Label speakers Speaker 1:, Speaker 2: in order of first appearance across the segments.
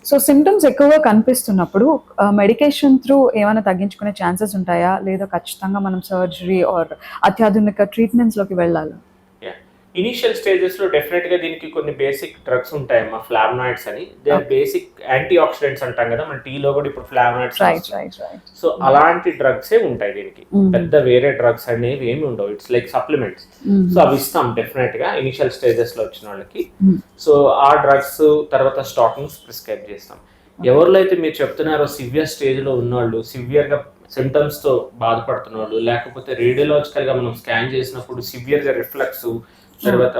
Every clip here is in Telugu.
Speaker 1: సో సిమ్టమ్స్ ఎక్కువగా కనిపిస్తున్నప్పుడు మెడికేషన్ త్రూ ఏమైనా తగ్గించుకునే ఛాన్సెస్ ఉంటాయా? లేదా ఖచ్చితంగా మనం సర్జరీ ఆర్ అత్యాధునిక ట్రీట్మెంట్స్‌లోకి వెళ్ళాలా?
Speaker 2: యాహ్! ఇనీషియల్ స్టేజెస్‌లో డెఫినెట్‌గా దీనికి కొన్ని బేసిక్ డ్రగ్స్ ఉంటాయమ్మా. ఫ్లావనాయిడ్స్ అని. They are
Speaker 1: okay.
Speaker 2: Basic antioxidants అంటాం గదా! మన టీలో గూడా ఇప్పుడు ఫ్లావనాయిడ్స్
Speaker 1: రైట్.
Speaker 2: వస్తున్నాయి.
Speaker 1: రైట్. రైట్.
Speaker 2: సో, అలాంటి డ్రగ్సే ఉంటాయి దీనికి.
Speaker 1: హుహు.
Speaker 2: పెద్ద వేరే డ్రగ్స్ అనేవి ఏమి ఉండవు. It's like supplements. సో,
Speaker 1: హుహు.
Speaker 2: అవి ఇస్తాం డెఫినెట్‌గా ఇనీషియల్ స్టేజెస్‌లో వచ్చినోళ్ళకి.
Speaker 1: హ్మ్.
Speaker 2: సో, ఆ డ్రగ్స్ తర్వాత స్టాకింగ్స్ ప్రిస్క్రైబ్ చేస్తాం. ఎవరిలో అయితే మీరు చెప్తున్నారో సివియర్ స్టేజ్‌లో ఉన్నోళ్ళు, సివియర్‌గా సింప్టమ్స్‌తో బాధపడుతున్నోళ్ళు, లేకపోతే రేడియోలాజికల్‌గా మనం స్కాన్ చేసినప్పుడు సివియర్‌గా రిఫ్లక్సు, తర్వాత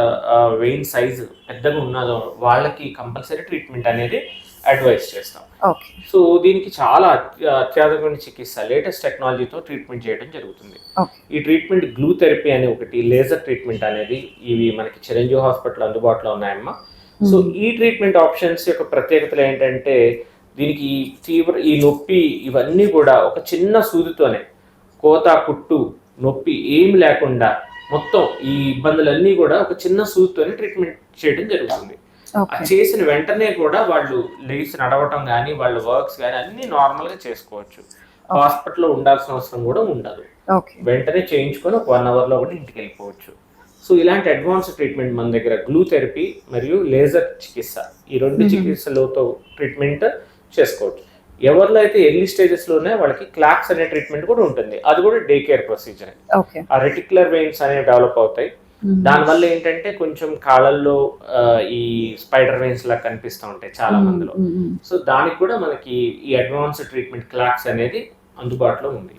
Speaker 2: వెయిన్ సైజ్ పెద్దగా ఉన్నదో వాళ్ళకి కంపల్సరీ ట్రీట్మెంట్ అనేది అడ్వైస్ చేస్తాం.
Speaker 1: ఓకే.
Speaker 2: సో దీనికి చాలా అత్యాధునిక చికిత్స లేటెస్ట్ టెక్నాలజీతో ట్రీట్మెంట్ చేయడం జరుగుతుంది.
Speaker 1: ఓకే.
Speaker 2: ఈ ట్రీట్మెంట్ గ్లూ థెరపీ అని ఒకటి, లేజర్ ట్రీట్మెంట్ అనేది ఇవి మనకి చిరంజీవి హాస్పిటల్ అందుబాటులో ఉన్నాయమ్మా. సో ఈ ట్రీట్మెంట్ ఆప్షన్స్ యొక్క ప్రత్యేకతలు ఏంటంటే దీనికి ఈ నొప్పి ఇవన్నీ కూడా ఒక చిన్న సూదితోనే కోత కుట్టు నొప్పి ఏమి లేకుండా మొత్తం ఈ ఇబ్బందులన్నీ కూడా ఒక చిన్న సూదితోనే ట్రీట్మెంట్ చేయడం జరుగుతుంది.
Speaker 1: ఓకే.
Speaker 2: చేసిన వెంటనే కూడా వాళ్ళు లేచి నడవటం కానీ వాళ్ళ వర్క్స్ కానీ అన్ని నార్మల్గా చేసుకోవచ్చు. హాస్పిటల్లో ఉండాల్సిన అవసరం కూడా ఉండదు.
Speaker 1: ఓకే.
Speaker 2: వెంటనే చేయించుకొని ఒక 1 అవర్లో కూడా ఇంటికి వెళ్ళిపోవచ్చు. సో ఇలాంటి అడ్వాన్స్ ట్రీట్మెంట్ మన దగ్గర గ్లూ థెరపీ మరియు లేజర్ చికిత్స ఈ రెండు చికిత్సలతో ట్రీట్మెంట్ చేసుకోవచ్చు. ఎవరిలో అయితే ఎర్లీ స్టేజెస్లోనే వాళ్ళకి క్లాక్స్ అనే ట్రీట్మెంట్ కూడా ఉంటుంది. అది కూడా డే కేర్ ప్రొసీజర్.
Speaker 1: ఓకే.
Speaker 2: ఆ రెటిక్యులర్ వెయిన్స్ అనేవి డెవలప్ అవుతాయి. దానివల్ల ఏంటంటే కొంచెం కాళ్ళల్లో ఈ స్పైడర్ వెయిన్స్ లా కనిపిస్తూ ఉంటాయి చాలా మందిలో. సో దానికి కూడా మనకి ఈ అడ్వాన్స్ ట్రీట్మెంట్ క్లాక్స్ అనేది అందుబాటులో ఉంది.